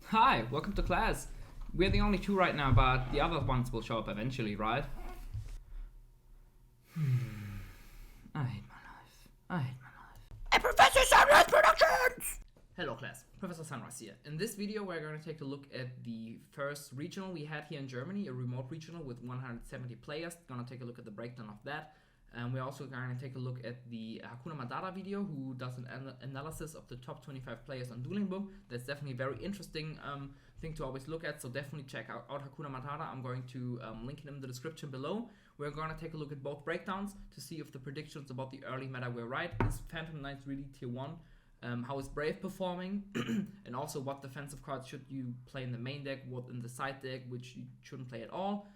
Hi, welcome to class. We're the only two right now, but the other ones will show up eventually, right? I hate my life. I hate my life. And Professor Sunreis Productions! Hello class, Professor Sunreis here. In this video we're going to take a look at the first regional we had here in Germany, a remote regional with 170 players. Gonna take a look at the breakdown of that. And we're also going to take a look at the HakunaMyData video, who does an analysis of the top 25 players on Dueling Book. That's definitely a very interesting thing to always look at, so definitely check out HakunaMyData. I'm going to link it in the description below. We're going to take a look at both breakdowns to see if the predictions about the early meta were right. Is Phantom Knights really tier 1? How is Brave performing? And also what defensive cards should you play in the main deck, what in the side deck, which you shouldn't play at all.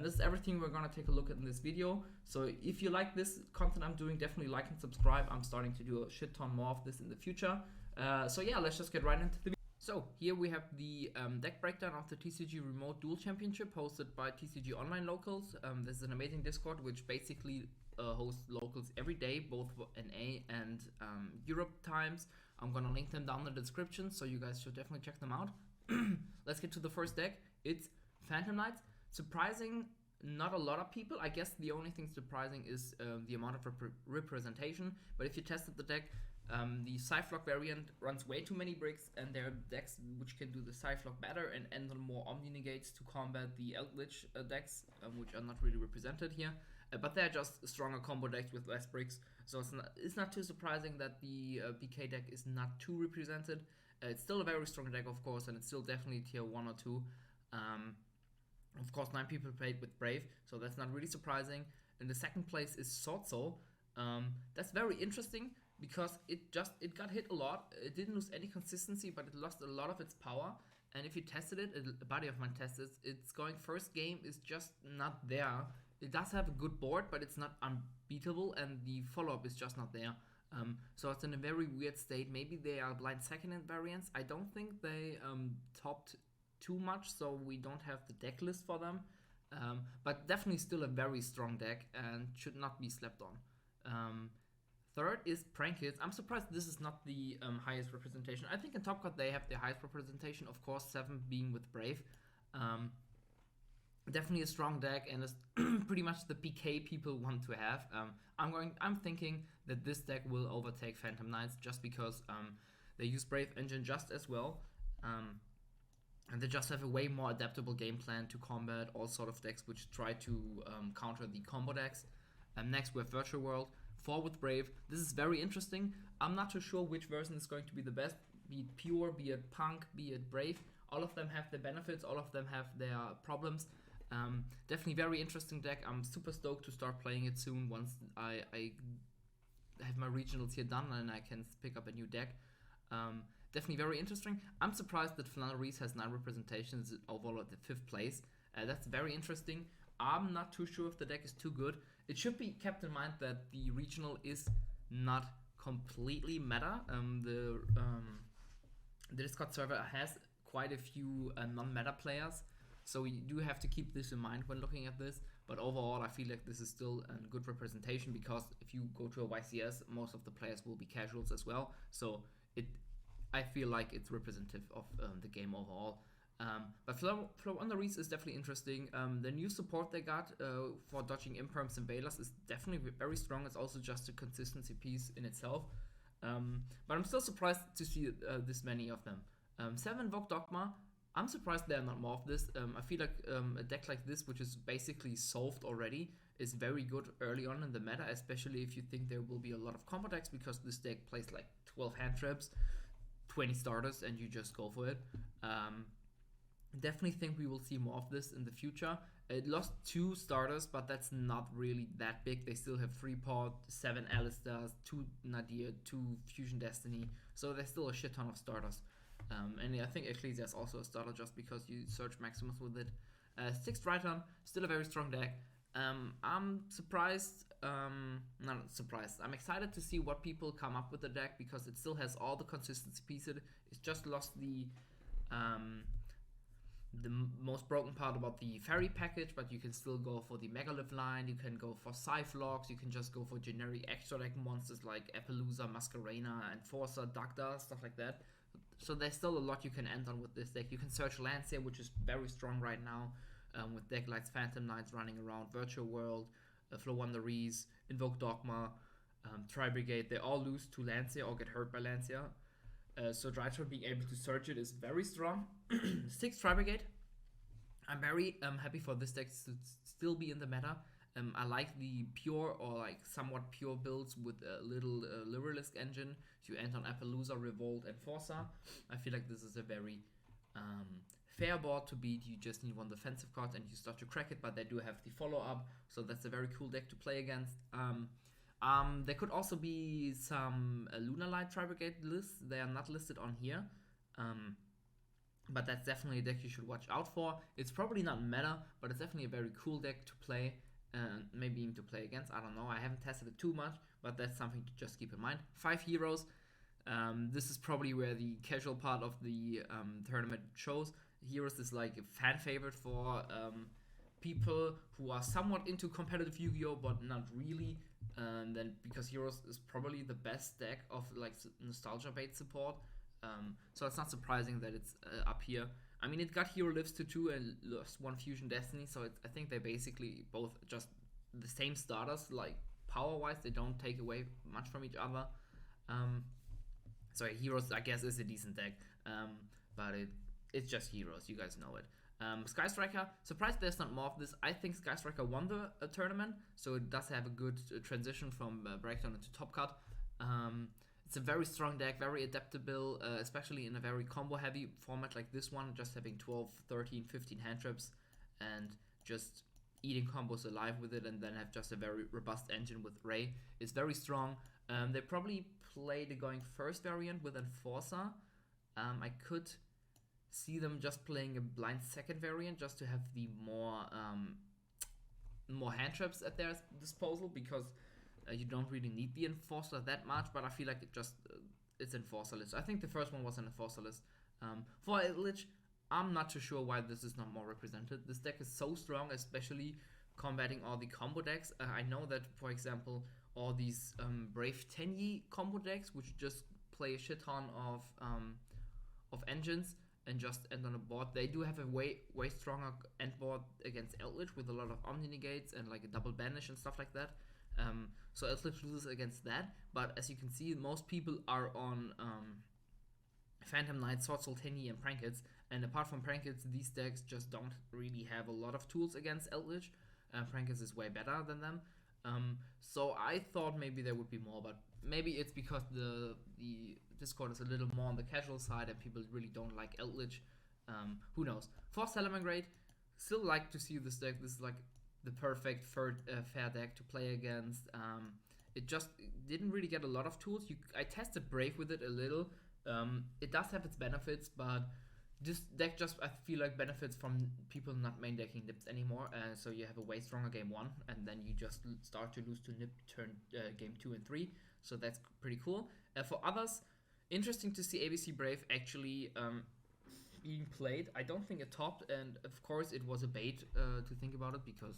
This is everything we're going to take a look at in this video. So if you like this content I'm doing, definitely like and subscribe. I'm starting to do a shit ton more of this in the future. So yeah, let's just get right into the video. So here we have the deck breakdown of the TCG Remote Duel Championship hosted by TCG Online Locals. This is an amazing Discord which basically hosts locals every day, both for NA and Europe times. I'm going to link them down in the description, so you guys should definitely check them out. Let's get to the first deck. It's Phantom Knights. Surprising, not a lot of people. I guess the only thing surprising is the amount of representation. But if you tested the deck, the Cyflock variant runs way too many bricks, and there are decks which can do the Cyflock better and end on more Omni negates to combat the Eldritch decks, which are not really represented here. But they're just stronger combo decks with less bricks, so it's not too surprising that the BK deck is not too represented. It's still a very strong deck, of course, and it's still definitely tier 1 or 2. Of course, 9 people played with Brave, so that's not really surprising. In the second place is Sword Soul. That's very interesting because it got hit a lot. It didn't lose any consistency, but it lost a lot of its power. And if you tested it, a buddy of mine tested it, its going first game is just not there. It does have a good board, but it's not unbeatable, and the follow-up is just not there. So it's in a very weird state. Maybe they are blind second in variants. I don't think they topped too much, so we don't have the deck list for them, but definitely still a very strong deck and should not be slept on. Third is Prank Kids. I'm surprised this is not the highest representation. I think in Top Cut they have the highest representation, of course, 7 being with Brave. Definitely a strong deck, and it's pretty much the PK people want to have. I'm thinking that this deck will overtake Phantom Knights just because they use Brave Engine just as well. And they just have a way more adaptable game plan to combat all sort of decks which try to counter the combo decks. Next we have Virtual World, 4 with Brave. This is very interesting. I'm not too sure which version is going to be the best, be it Pure, be it Punk, be it Brave. All of them have their benefits, all of them have their problems. Definitely very interesting deck. I'm super stoked to start playing it soon once I have my regionals here done and I can pick up a new deck. Definitely very interesting. I'm surprised that Sunreis has 9 representations overall at the 5th place. That's very interesting. I'm not too sure if the deck is too good. It should be kept in mind that the regional is not completely meta. The Discord server has quite a few non-meta players, so you do have to keep this in mind when looking at this. But overall, I feel like this is still a good representation, because if you go to a YCS, most of the players will be casuals as well. So I feel like it's representative of the game overall. But Flow on the Reese is definitely interesting. The new support they got for dodging Imperms and Bailers is definitely very strong. It's also just a consistency piece in itself. But I'm still surprised to see this many of them. 7 Vogue Dogma. I'm surprised there are not more of this. I feel like a deck like this, which is basically solved already, is very good early on in the meta, especially if you think there will be a lot of combo decks, because this deck plays like 12 hand traps, 20 starters, and you just go for it. Definitely think we will see more of this in the future. It lost 2 starters, but that's not really that big. They still have 3 Pod, 7 Alistars, 2 Nadir, 2 Fusion Destiny, so there's still a shit ton of starters. And I think Ecclesia is also a starter just because you search Maximus with it. 6th Triton, still a very strong deck. I'm surprised, not surprised, I'm excited to see what people come up with the deck, because it still has all the consistency pieces. It's just lost the most broken part about the fairy package, but you can still go for the Megalith line, you can go for Cyflocks, you can just go for generic extra deck monsters like Appaloosa, Masquerena, Enforcer, Dagda, stuff like that. So there's still a lot you can end on with this deck. You can search Lancia, which is very strong right now, with Decklists, Phantom Knights running around, Virtual World, Sunreis, Invoke Dogma, Tri-Brigade. They all lose to Lancia or get hurt by Lancia. So Drytron being able to search it is very strong. 6 Tri-Brigade. I'm very happy for this deck to still be in the meta. I like the pure or like somewhat pure builds with a little Lyrilisk engine. So you end on Appaloosa, Revolt, and Forza. I feel like this is a very fair board to beat. You just need one defensive card and you start to crack it, but they do have the follow-up. So that's a very cool deck to play against. There could also be some Lunar Light Tri-Brigade lists. They are not listed on here. But that's definitely a deck you should watch out for. It's probably not meta, but it's definitely a very cool deck to play. Maybe even to play against. I don't know. I haven't tested it too much, but that's something to just keep in mind. 5 heroes. This is probably where the casual part of the tournament shows. Heroes is like a fan favorite for people who are somewhat into competitive Yu-Gi-Oh, but not really. And then because Heroes is probably the best deck of like nostalgia bait support. So it's not surprising that it's up here. I mean, it got Hero Lives to 2 and lost 1 Fusion Destiny, so I think they basically both just the same starters, like power-wise, they don't take away much from each other. So Heroes, I guess, is a decent deck, but it's just Heroes, you guys know it. Sky Striker, surprised there's not more of this. I think Sky Striker won the tournament, so it does have a good transition from Breakdown into Top Cut. It's a very strong deck, very adaptable, especially in a very combo-heavy format like this one, just having 12, 13, 15 hand traps, and just eating combos alive with it, and then have just a very robust engine with Ray. It's very strong. They probably play the going first variant with Enforcer. I could see them just playing a blind second variant just to have the more hand traps at their disposal, because you don't really need the Enforcer that much, but I feel like it's Enforcer list. I think the first one was an Enforcer list. For Lich, I'm not too sure why this is not more represented. This deck is so strong, especially combating all the combo decks. I know that, for example, all these Brave Tenyi combo decks, which just play a shit ton of engines and just end on a board, they do have a way stronger end board against Eldritch with a lot of Omni Negates and like a double banish and stuff like that. So Eldritch loses against that, but as you can see, most people are on Phantom Knight, Sword Soul Tenyi, and Prankets, and apart from Prankets, these decks just don't really have a lot of tools against Eldritch. Prankets is way better than them. So I thought maybe there would be more, but maybe it's because the Discord is a little more on the casual side and people really don't like Eldritch. Who knows? For Salamangreat, still like to see this deck. This is like the perfect fair deck to play against. It just didn't really get a lot of tools. I tested Brave with it a little. It does have its benefits, but this deck just, I feel like, benefits from people not main decking Nips anymore. So you have a way stronger game 1, and then you just start to lose to Nip turn game 2 and 3. So that's pretty cool. For others, interesting to see ABC Brave actually being played. I don't think it topped, and of course it was a bait to think about it, because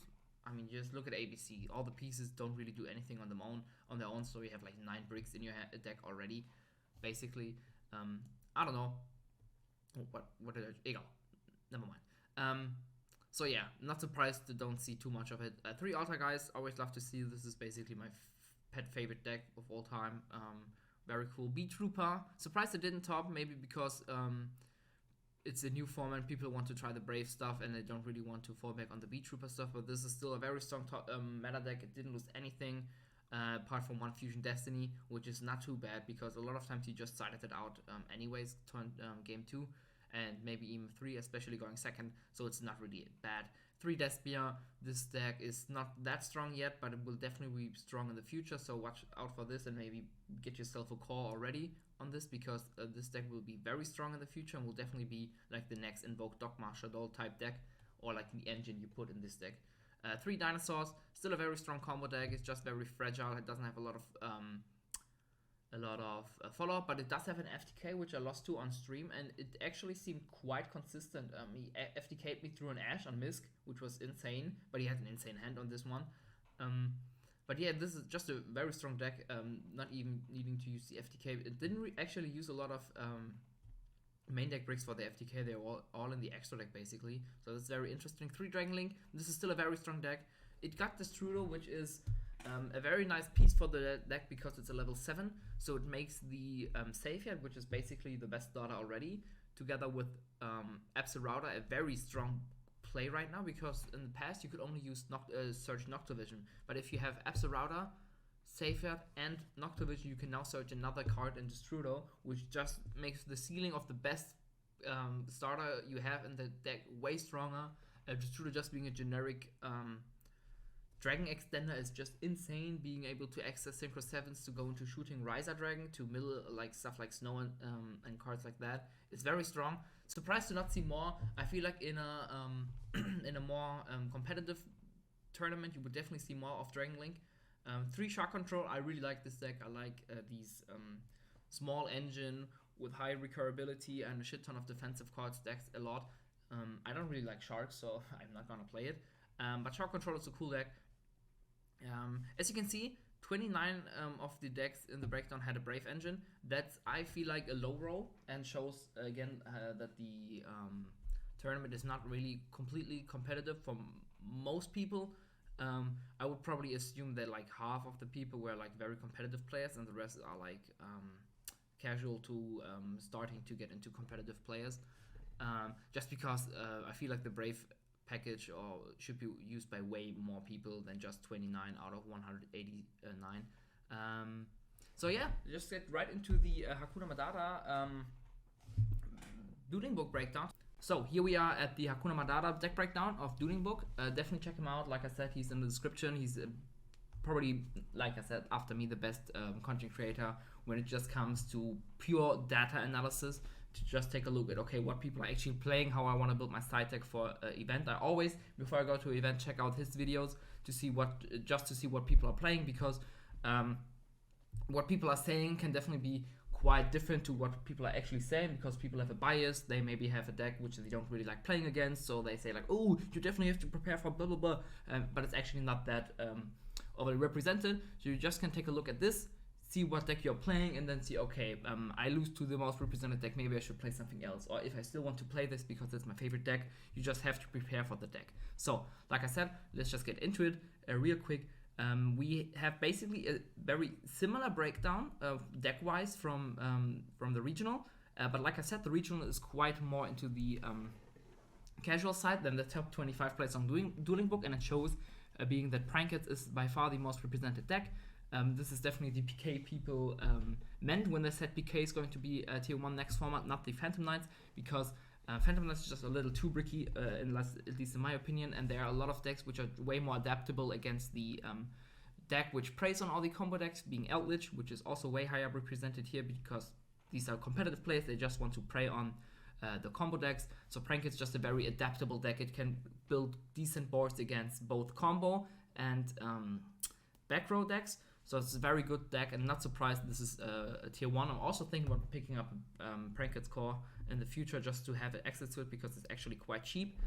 I mean, just look at ABC. All the pieces don't really do anything on their own. So you have like 9 bricks in your deck already, basically. I don't know. What did I? Egal. Never mind. So yeah, not surprised to don't see too much of it. 3 Altar Guys, always love to see. This is basically my pet favorite deck of all time. Very cool. Beat Trooper, surprised it didn't top, maybe because it's a new format. People want to try the Brave stuff and they don't really want to fall back on the Beat Trooper stuff, but this is still a very strong meta deck. It didn't lose anything apart from 1 Fusion Destiny, which is not too bad, because a lot of times you just sided it out anyways, turn game 2 and maybe even 3, especially going second, so it's not really bad. 3 Despia, this deck is not that strong yet, but it will definitely be strong in the future, so watch out for this and maybe get yourself a core already on this, because this deck will be very strong in the future and will definitely be like the next Invoke Dogma Shoutout type deck, or like the engine you put in this deck. 3 Dinosaurs, still a very strong combo deck. It's just very fragile. It doesn't have a lot of follow-up, but it does have an FTK, which I lost to on stream, and it actually seemed quite consistent. He FTK'd me through an Ash on Misk, which was insane, but he had an insane hand on this one. But yeah, this is just a very strong deck, not even needing to use the FTK. It didn't actually use a lot of main deck bricks for the FTK. They're all in the extra deck basically. So that's very interesting. 3 Dragon Link. This is still a very strong deck. It got this Shoutout, which is a very nice piece for the deck because it's a level 7. So it makes the Safeguard, which is basically the best starter already, together with Router, a very strong play right now, because in the past you could only use search Noctovision. But if you have Router, Safeguard, and Noctovision, you can now search another card in Shoutout, which just makes the ceiling of the best starter you have in the deck way stronger. Shoutout just being a generic Dragon Extender is just insane. Being able to access Synchro 7s to go into shooting Riser Dragon to mill like stuff like Snow and cards like that is very strong. Surprised to not see more. I feel like in a in a more competitive tournament you would definitely see more of Dragon Link. 3 Shark Control, I really like this deck. I like these small engine with high recurability and a shit ton of defensive cards decks a lot. I don't really like Sharks, so I'm not gonna play it. But Shark Control is a cool deck. As you can see, 29 of the decks in the breakdown had a Brave engine. That's, I feel like, a low roll, and shows again that the tournament is not really completely competitive for most people. I would probably assume that like half of the people were like very competitive players, and the rest are like casual to starting to get into competitive players. Just because I feel like the Brave package should be used by way more people than just 29 out of 189. So yeah, just get right into the HakunaMyData Dueling Book breakdown. So here we are at the HakunaMyData deck breakdown of Dueling Book. Definitely check him out. Like I said, he's in the description. He's probably, like I said, after me, the best content creator when it just comes to pure data analysis, to just take a look at, okay, what people are actually playing, how I want to build my side deck for an event. I always, before I go to an event, check out his videos to see what people are playing, because what people are saying can definitely be quite different to what people are actually saying, because people have a bias. They maybe have a deck which they don't really like playing against, so they say like, oh, you definitely have to prepare for blah blah blah, but it's actually not that overly represented. So you just can take a look at this, see what deck you're playing, and then see, okay, I lose to the most represented deck, maybe I should play something else. Or if I still want to play this because it's my favorite deck, you just have to prepare for the deck. So like I said, let's just get into it real quick. We have basically a very similar breakdown deck-wise from the regional, but like I said, the regional is quite more into the casual side than the top 25 players on Dueling Book, and it shows being that Prankets is by far the most represented deck. This is definitely the PK people meant when they said PK is going to be a tier 1 next format, not the Phantom Knights, because Phantom Knights is just a little too bricky, at least in my opinion, and there are a lot of decks which are way more adaptable against the deck which preys on all the combo decks, being Eldritch, which is also way higher represented here because these are competitive players, they just want to prey on the combo decks. So Prank is just a very adaptable deck. It can build decent boards against both combo and back row decks. So it's a very good deck, and not surprised this is a tier 1. I'm also thinking about picking up Pranket's core in the future just to have access to it because it's actually quite cheap.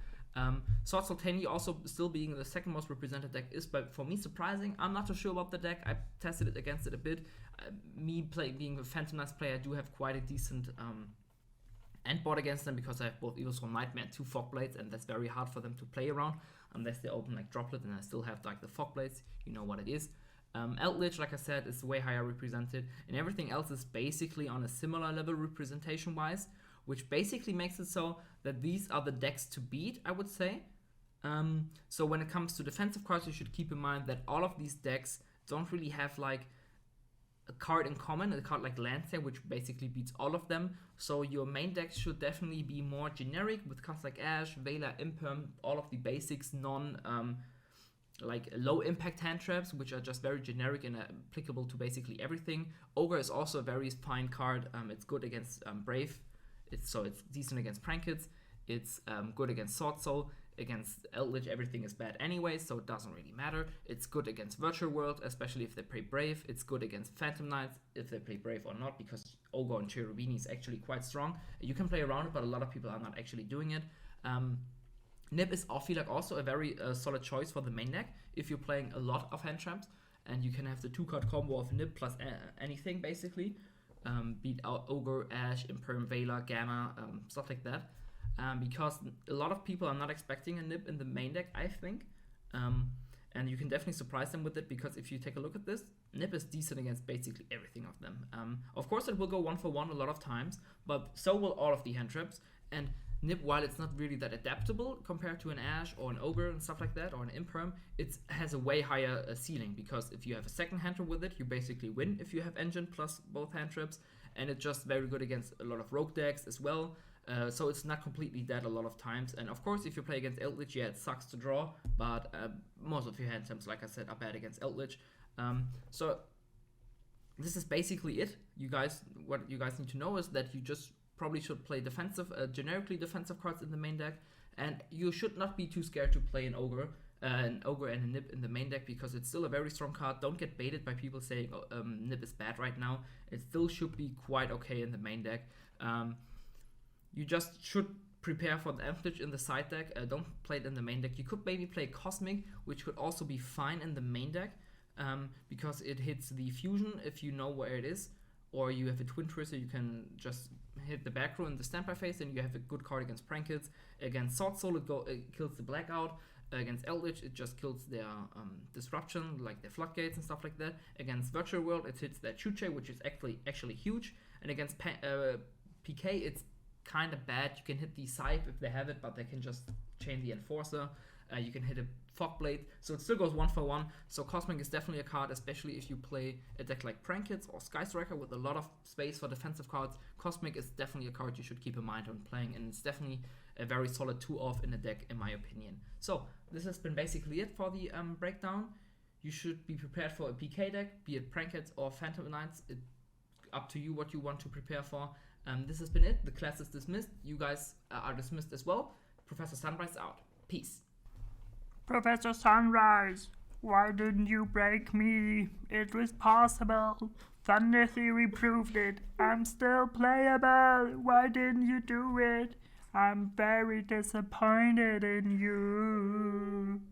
Sword Sultani also still being the second most represented deck is, but for me, surprising. I'm not too sure about the deck. I tested it against it a bit. Being a Phantom Knights player, I do have quite a decent end board against them because I have both Evil Soul Nightmare and 2 Fog Blades, and that's very hard for them to play around unless they open like Droplet, and I still have like the Fog Blades. You know what it is. Eldritch, like I said, is way higher represented, and everything else is basically on a similar level representation-wise, which basically makes it so that these are the decks to beat, I would say. So when it comes to defensive cards, you should keep in mind that all of these decks don't really have like a card in common, a card like Lancer, which basically beats all of them. So your main deck should definitely be more generic with cards like Ash, Vela, Imperm, all of the basics, like low impact hand traps, which are just very generic and applicable to basically everything. Ogre is also a very fine card. It's good against Brave. It's decent against Prankets. It's good against Sword Soul. Against Eldritch, everything is bad anyway, so it doesn't really matter. It's good against Virtual World, especially if they play Brave. It's good against Phantom Knights, if they play Brave or not, because Ogre and Cherubini is actually quite strong. You can play around it, but a lot of people are not actually doing it. Nib is, I feel like, also a very solid choice for the main deck if you're playing a lot of hand traps, and you can have the 2-card combo of Nib plus anything basically. beat out Ogre, Ash, Imperm, Veiler, Gamma, stuff like that. Because a lot of people are not expecting a Nip in the main deck, I think. And you can definitely surprise them with it, because if you take a look at this, Nip is decent against basically everything of them. Of course, it will go 1-for-1 a lot of times, but so will all of the hand traps. And Nip, while it's not really that adaptable compared to an Ash or an Ogre and stuff like that, or an Imperm, it has a way higher ceiling, because if you have a second hand trap with it, you basically win if you have Engine plus both hand traps, and it's just very good against a lot of rogue decks as well. So it's not completely dead a lot of times. And of course, if you play against Eldritch, yeah, it sucks to draw, but most of your hand traps, like I said, are bad against Eldritch. So this is basically it. What you guys need to know is that you just probably should play defensive, generically defensive cards in the main deck, and you should not be too scared to play an Ogre and a Nip in the main deck, because it's still a very strong card. Don't get baited by people saying Nip is bad right now. It still should be quite okay in the main deck. You just should prepare for the Amplitude in the side deck. Don't play it in the main deck. You could maybe play Cosmic, which could also be fine in the main deck, because it hits the Fusion if you know where it is, or you have a Twin Twister, you can just hit the back row in the standby phase, and you have a good card against Prankets. Against Sword Soul, it kills the Blackout. Against Eldritch, it just kills their Disruption, like their Floodgates and stuff like that. Against Virtual World, it hits their Chuche, which is actually huge. And against PK, it's kind of bad. You can hit the Scythe if they have it, but they can just chain the Enforcer. You can hit a Fogblade, so it still goes 1-for-1. So Cosmic is definitely a card, especially if you play a deck like Prankets or Sky Striker with a lot of space for defensive cards. Cosmic is definitely a card you should keep in mind when playing, and it's definitely a very solid 2-off in the deck, in my opinion. So this has been basically it for the breakdown. You should be prepared for a PK deck, be it Prankets or Phantom Knights. It's up to you what you want to prepare for. This has been it. The class is dismissed. You guys are dismissed as well. Professor Sunreis out. Peace. Professor Sunreis, why didn't you break me? It was possible. Thunder Theory proved it. I'm still playable. Why didn't you do it? I'm very disappointed in you.